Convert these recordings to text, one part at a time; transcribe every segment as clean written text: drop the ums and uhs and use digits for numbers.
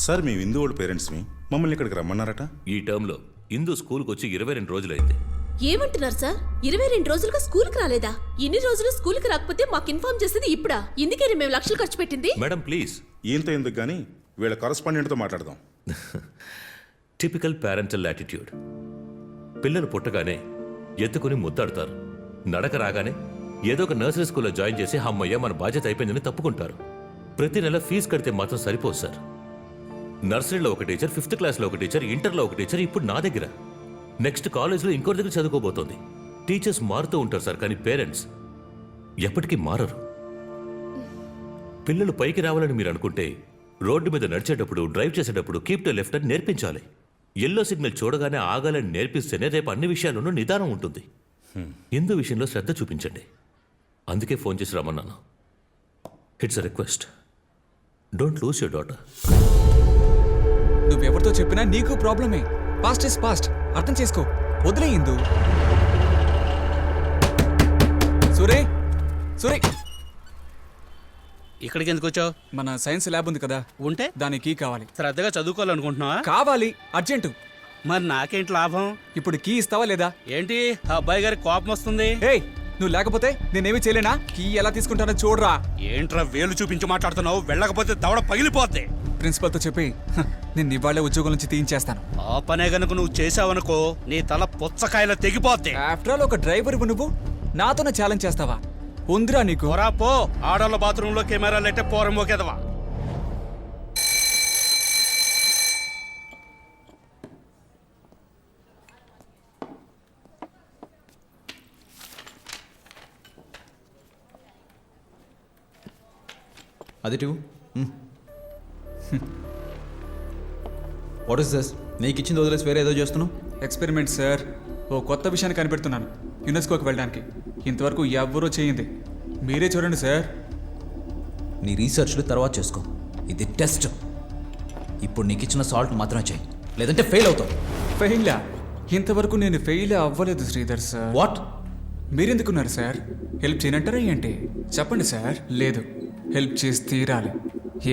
Sir మేము ఇందు వాళ్ళ పేరెంట్స్ని మమ్మల్ని ఇక్కడికి రమ్మన్నారట. ఈ టర్మ్లో ఇందు స్కూల్కి వచ్చి 22 రోజులైంది. ఏమంటున్నారు సార్? 22 రోజులుగా స్కూల్కి రాలేదా? ఇన్ని రోజులు స్కూల్కి రాకపోతే మాకు ఇన్ఫార్మ్ చేసేది ఇప్పుడా? ఇందుకే మేము లక్షలు ఖర్చు పెట్టింది. Madam please. ఈయంతో ఎందుకు కానీ వీళ్ళ కరస్పాండెంట్తో మాట్లాడదాం. Typical parental attitude. పిల్లలు పుట్టగానే ఎత్తుకుని ముద్దాడుతారు. నడక రాగానే ఏదో ఒక నర్సరీ స్కూల్లో జాయిన్ చేసి అమ్మయ్య మన బాధ్యత అయిపోయిందని తప్పుకుంటారు. ప్రతి నెల ఫీజు కడితే మాత్రం సరిపోదు సార్. నర్సరీలో ఒక టీచర్, 5th క్లాస్లో ఒక టీచర్, ఇంటర్లో ఒక టీచర్, ఇప్పుడు నా దగ్గర. నెక్స్ట్ కాలేజ్లో ఇంకోటి దగ్గర చదువుకోబోతోంది. టీచర్స్ మారుతూ ఉంటారు సార్, కానీ పేరెంట్స్ ఎప్పటికీ మారరు. పిల్లలు పైకి రావాలని మీరు అనుకుంటే రోడ్డు మీద నడిచేటప్పుడు, డ్రైవ్ చేసేటప్పుడు కీప్ టు లెఫ్ట్ అని నేర్పించాలి. ఎల్లో సిగ్నల్ చూడగానే ఆగాలని నేర్పిస్తేనే రేపు అన్ని విషయాల్లోనూ నిదానం ఉంటుంది. ఇందు విషయంలో శ్రద్ధ చూపించండి. అందుకే ఫోన్ చేసి రమ్మన్నాను. It's a request. Don't lose your daughter. నువ్వెవరితో చెప్పినా నీకు ప్రాబ్లమే. పాస్ట్ ఇస్ పాస్ట్, అర్థం చేసుకో. వదిలే ఇందు. సురే సురే, ఇక్కడికి ఎందుకు వచ్చావు? మన సైన్స్ ల్యాబ్ ఉంది కదా, ఉంటే దానికి కీ కావాలి. శ్రద్ధగా చదువుకోవాలనుకుంటున్నావా? కావాలి, అర్జెంటు. మరి నాకేంటి లాభం? ఇప్పుడు కీ ఇస్తావా లేదా? ఏంటి ఆ అబ్బాయి గారికి కోపం వస్తుంది? ఏయ్, నువ్వు లేకపోతే నేనేమి చేయలేనా? కీ ఎలా తీసుకుంటానో చూడరా. ఏంట్రా వేలు చూపించి మాట్లాడుతున్నావు? వెళ్ళకపోతే దవడ పగిలిపోద్ది. ప్రిన్సిపల్తో చెప్పి నేను ఇవాళే ఉద్యోగం నుంచి తీయించేస్తాను. ఆ పనే గనుక నువ్వు చేసావనుకో నీ తల పుచ్చకాయల తెగిపోద్ది. ఆఫ్టర్ ఆల్ ఒక డ్రైవర్ నువ్వు నాతోనే ఛాలెంజ్ చేస్తావా? ఉందిరా నీకు. పోరా పో. ఆడోళ్ళ బాత్రూంలో కెమెరాలు అయితే పోరం మోకేదవా. అది టూ. What is this? నీకు ఇచ్చింది వదిలేసి వేరే ఏదో చేస్తున్నావు. Experiment sir. ఓ కొత్త విషయాన్ని కనిపెడుతున్నాను యునెస్కోకి వెళ్ళడానికి. ఇంతవరకు ఎవ్వరూ చేయింది. మీరే చూడండి సార్. నీ రీసెర్చ్లు తర్వాత చేసుకో. ఇది టెస్ట్. ఇప్పుడు నీకు ఇచ్చిన సాల్ట్ మాత్రమే చేయి, లేదంటే ఫెయిల్ అవుతావు. ఫెయిలా? ఇంతవరకు నేను ఫెయిల్ అవ్వలేదు శ్రీధర్ సార్. వాట్? మీరెందుకున్నారు సార్? హెల్ప్ చేయనంటారా ఏంటి? చెప్పండి సార్. లేదు, హెల్ప్ చేసి తీరాలి.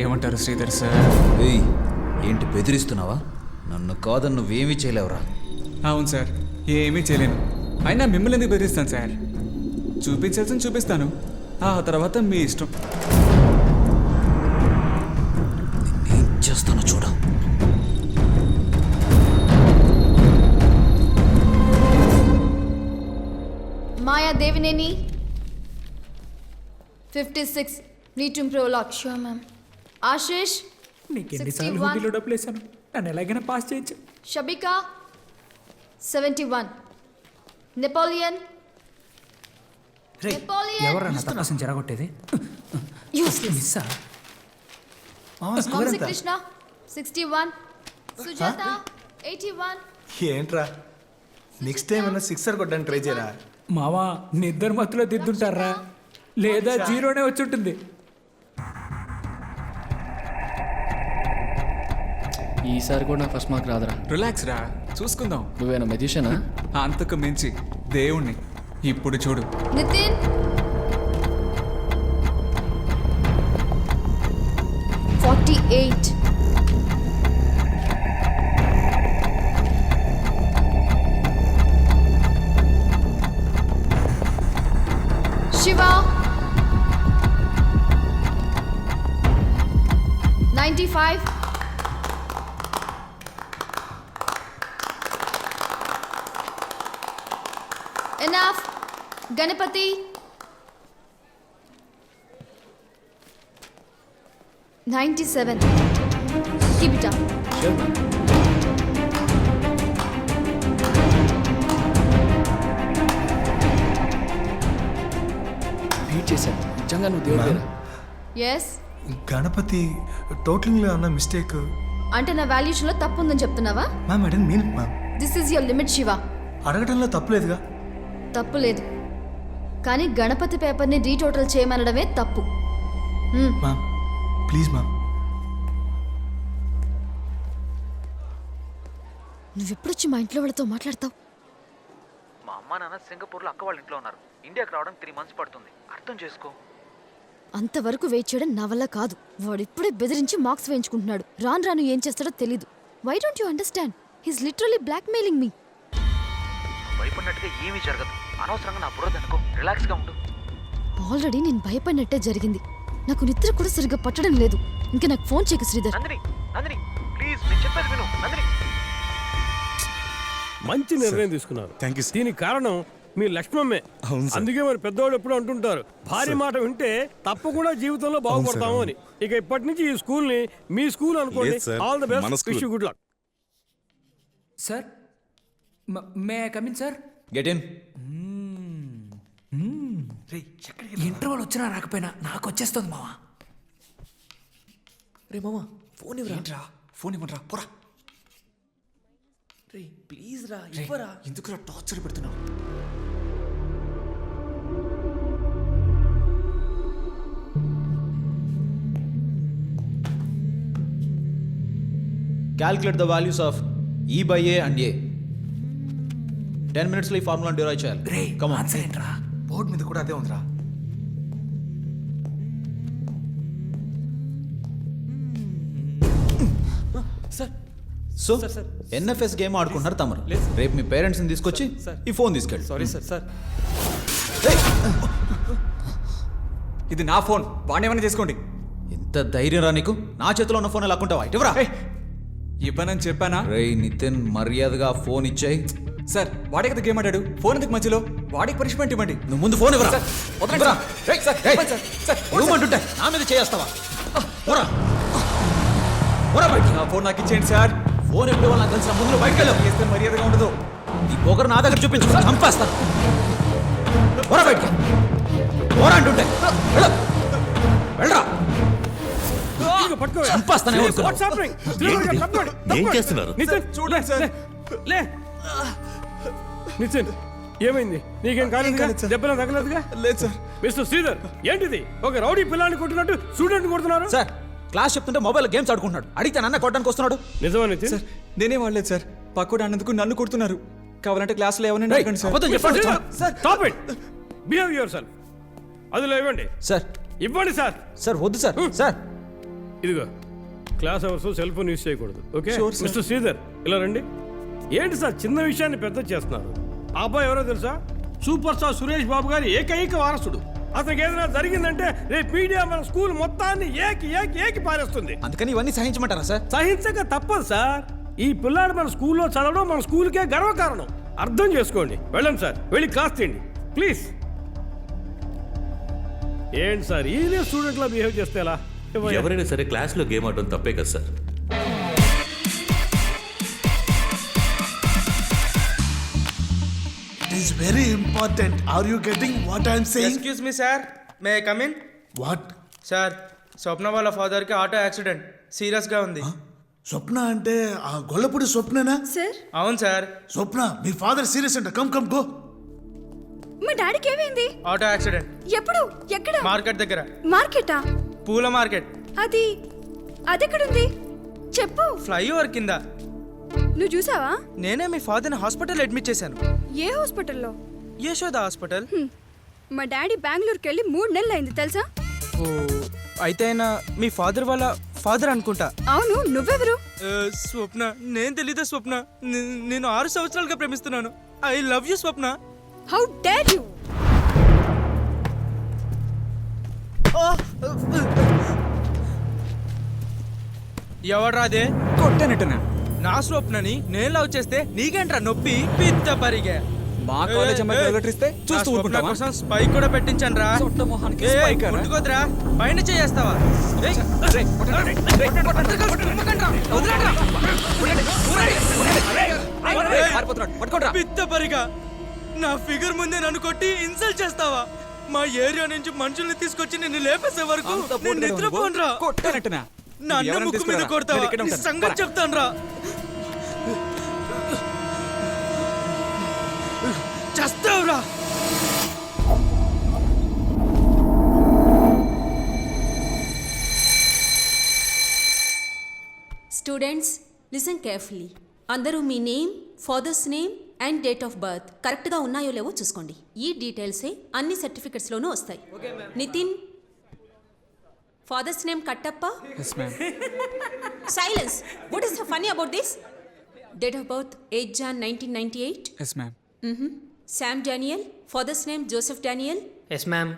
ఏమంటారు శ్రీధర్ సార్? ఏయ్, ఏంటి బెదిరిస్తున్నావా? నన్ను కాదని నువ్వేమీ చేయలేవురా. అవును సార్, ఏమీ చేయలేను. అయినా మిమ్మల్ని ఎందుకు బెదిరిస్తాను సార్? చూపించాల్సింది చూపిస్తాను, ఆ తర్వాత మీ ఇష్టం. నేనేం చేస్తానో చూడ. Maya Devineni, 56, need to improve a lot. Sure, ma'am. Ashish, నీకు ఎన్నిసార్లు హుండీలో డబ్బులు వేసాను, నన్ను ఎలాగైనా పాస్ చేయొచ్చు. Shabika, 71. Napoleon. ఎవరు నా తపస్సుని జరగొట్టేది? మిస్సా? Vamsi Krishna, 61. Sujata, 81. ఏంట్రా నెక్స్ట్ టైం ఏమైనా సిక్సర్ కొట్టడానికి ట్రై చేయరా? మావా, నిద్ర మత్తులో దిద్దుంటారా, లేదా జీరోనే వచ్చి ఉంటుంది. ఈసారి కూడా ఫస్ట్ మార్క్ రాదురా. రిలాక్స్ రా, చూసుకుందాం. నువ్వేనా మెజిషియనా? అంతకు మించి దేవుణ్ణి. ఇప్పుడు చూడు. Nitin. Shiva, 95. Enough. Ganapati, 97. Keep it up. Sure. Beat చేశాను. నిజంగా నువ్వు దేవుడు. Yes. గణపతి టోటలింగ్లో అన్న మిస్టేక్. అంటే నా వాల్యూషన్లో తప్పు ఉందని చెప్తున్నావా? Ma'am, I don't mean ma'am. This is your limit Shiva. అడగటంలో తప్పులేదుగా. తప్పు లేదు, కానీ గణపతి పేపర్ని రీటోటల్ చేయమనడమే తప్పు. Ma'am please ma'am. నువ్వెప్పుడొచ్చి మా ఇంట్లో వాళ్ళతో మాట్లాడతావు? మా అమ్మ నాన్న సింగపూర్లో అక్క వాళ్ళ ఇంట్లో ఉన్నారు. ఇండియాకి రావడం 3 months పడుతుంది. అర్థం చేసుకో. అంతవరకు వెయిట్ చేయడం నా వల్ల కాదు. వాడు ఇప్పుడే బెదిరించి మార్క్స్ వేయించుకుంటున్నాడు. రాను రాను ఏం చేస్తాడో తెలీదు. Why don't you understand? He's literally blackmailing me. భయపడినట్టుగా ఏమీ జరగదు. అనవసరంగా నా బుర్ర అనుకో. రిలాక్స్గా ఉండు. ఆల్రెడీ నేను భయపడినట్టే జరిగింది. నాకు నిద్ర కూడా సరిగ్గా పట్టడం లేదు. ఇంకా నాకు ఫోన్ చేయకు శ్రీధర్. నందిని నందిని ప్లీజ్ నేను చెప్పేది విను. నందిని మంచి నిర్ణయం తీసుకున్నారు. Thank you sir. దీనికి కారణం మీ లక్ష్మమ్మే. అవును సార్. అందుకే మరి పెద్దవాళ్ళు ఎప్పుడు అంటుంటారు, భార్య మాట వింటే తప్పకుండా జీవితంలో బాగుపడతాము అని. ఇక ఇప్పటి నుంచి ఈ స్కూల్ ని మీ స్కూల్ అనుకోండి. లేదు సార్, ఆల్ ది మన best, school. Wish you good luck. Sir may I come in sir? Get in. Interval వచ్చినా రాకపోయినా నాకు వచ్చేస్తుంది మావా. రే మామ ఫోన్ ఇవ్వరా. ఫోన్ ఇవ్వరా పోరా. రే ప్లీజ్ రా ఇవ్వరా. ఎందుకురా టార్చర్ పెడుతున్నావు? Calculate the values of E by A and A. 10 minutes లో ఈ ఫార్ములా డిరైవ్ చేయాలి. రే కమ్ ఆన్. ఆన్సర్ ఏంట్రా? బోర్డు మీద కూడా అదే ఉందిరా. సో ఎన్ఎఫ్ఎస్ గేమ్ ఆడుకుంటున్నారు తమరు. రేపు మీ పేరెంట్స్ని తీసుకొచ్చి ఈ ఫోన్ తీసుకెళ్ళి. Sorry sir. సార్ ఇది నా ఫోన్. వాడిని ఏమైనా చేసుకోండి. ఎంత ధైర్యం రా నీకు? నా చేతిలో ఉన్న ఫోన్ లాక్కుంటావా? ఇటువరా. ఇవ్వనని చెప్పానా? రేయ్ నితిన్, మర్యాదగా ఫోన్ ఇచ్చాయి. సార్ వాడే కదా గేమ్ ఆడాడు. ఫోన్ ఎందుకు మధ్యలో? వాడికి పనిష్మెంట్ ఇవ్వండి. నువ్వు ముందు ఫోన్ ఇవ్వరా. వదలండి సార్. సార్, ఇవ్వండి సార్. సార్, ఇవ్వమంటుంటే నా మీద చేస్తావా? పోరా పోరా బయటికి. నా ఫోన్ నాకు ఇచ్చేయండి సార్. ఫోన్ ఎప్పుడు ఇవ్వాలి నాకు తెలిసిన ముందు బయటకు వెళ్ళావు. చేస్తే మర్యాదగా ఉండదు. ఈ పోకరు నా దగ్గర చూపించు, చంపేస్తాను. పోరా బయటికి. పోరా అంటుంటే వెళ్ళు. వెళ్ళరా. ఇదిగో పట్టుకో. చంపేస్తాను. What's happening? ఏంటి? తప్పండి, ఏం తప్పండి. చేస్తున్నారు? నితిన్, చూడండి సార్. లే. నితిన్ ఏమైంది? నీకేం కాలేదుగా? దెబ్బలు తగలేదుగా? లేదు సార్. మిస్టర్ శ్రీధర్ ఏంటిది? ఒక రౌడీ పిల్లాన్ని కొట్టినట్టు స్టూడెంట్ కొడుతున్నారు. సార్ క్లాస్ చెప్తుంటే మొబైల్ గేమ్స్ ఆడుకుంటున్నాడు. అడిగితే నన్ను కొట్టడానికి వస్తున్నాడు. నిజమా నితిన్? సార్ నేనే వాడలేదు సార్. పక్కోడు అన్నందుకు నన్ను కొడుతున్నారు. కావాలంటే క్లాస్లో ఎవరైనా రేయ్, అడగండి సార్. అబద్ధం చెప్పండి. Sir stop it. Behave yourself. అదిలో ఇవ్వండి. సార్ ఇవ్వండి సార్. సార్ వద్దు సార్. సార్ ఇదిగో class hours cell phone use చేయకూడదు. Okay Sure, sir. Mister Sridhar ఇలా రండి. ఏంటి సార్ చిన్న విషయాన్ని పెద్ద చేస్తున్నారు? ఆ అబ్బాయి ఎవరో తెలుసా? సూపర్ స్టార్ సురేష్ బాబు గారి ఏకైక వారసుడు. అతనికి ఏదైనా జరిగిందంటే రేపు మీడియా మన స్కూల్ మొత్తాన్ని ఏకి పారేస్తుంది. అందుకని ఇవన్నీ సహించమంటారా సార్? సహించక తప్పదు సార్. ఈ పిల్లాడు మన స్కూల్లో చదవడం మన స్కూల్కే గర్వకారణం. అర్థం చేసుకోండి. వెళ్ళండి సార్, వెళ్ళి క్లాస్ తీయండి ప్లీజ్. ఏంటి సార్ ఈయనే స్టూడెంట్లా బిహేవ్ చేస్తే ఎలా? ఎవరైనా సరే క్లాస్లో గేమ్ ఆడడం తప్పే కదా sir. It is very important. Are you getting what I am saying? Excuse me sir, may I come in? What? Sir Swapna వాళ్ళ ఫాదర్కి ఆటో యాక్సిడెంట్ సీరియస్గా ఉంది. స్వప్న అంటే ఆ గొల్లపూడి స్వప్ననా? సార్ అవును సార్. స్వప్న మీ ఫాదర్ సీరియస్ అంట. Come come go. మా డాడీకి ఏమైంది? Auto accident. ఎప్పుడు? ఎక్కడ? మార్కెట్ దగ్గర. మార్కెటా? పూల మార్కెట్. అదెక్కడుంది? చెప్పు. ఫ్లైఓవర్ కింద. నువ్వు చూసావా? నేనే మీ ఫాదర్ని హాస్పిటల్ అడ్మిట్ చేశాను. ఏ హాస్పిటల్లో? యశోద హాస్పిటల్. మా డాడీ బెంగళూరుకి వెళ్ళి 3 నెలలు అయింది తెలుసా? ఓ అయితే ఆయన మీ ఫాదర్ వాళ్ళ ఫాదర్ అనుకుంటా. అవును, నువ్వెవరు? స్వప్న, నేను తెలీదా స్వప్న? నేను 6 సంవత్సరాలుగా ప్రేమిస్తున్నాను. I love you Swapna. How dare you! ఎవడ్రాదే? కొట్టానట్టున్నా. నా స్వప్నని నేను లవ్ చేస్తే నీకేంట్రా నొప్పి? పిత్త పరిగే. మా కాలేజ్ అమ్మాయికి లెటర్ ఇస్తే చూస్తూ ఊరుకుంటావా? కోసం స్పైక్ కూడా పెట్టించాను రా. సొట్ట మొహానికి spike రా? ముట్టుకోద్రా, పైన చేస్తావా? పిత్త పరిగా నా ఫిగర్ ముందే నన్ను కొట్టి ఇన్సల్ట్ చేస్తావా? మా ఏరియా నుంచి మనుషుల్ని తీసుకొచ్చి నిన్ను లేపేసే వరకు నేను నిద్రపోనురా. కొట్టానట్టున్నా. నా అన్న ముక్కు మీద కొడతావా? నీ సంగతి చెప్తాను రా. చస్తావురా. Students listen carefully. అందరూ మీ name, father's name and date of birth కరెక్ట్గా ఉన్నాయో లేవో చూసుకోండి. ఈ డీటెయిల్సే అన్ని సర్టిఫికెట్స్లోనూ వస్తాయి. Nitin, father's name Kattappa. Yes ma'am. Silence. What is the funny about this? Date of birth 8 Jan 1998. Yes ma'am. Sam Daniel. Father's name Joseph Daniel. Yes ma'am.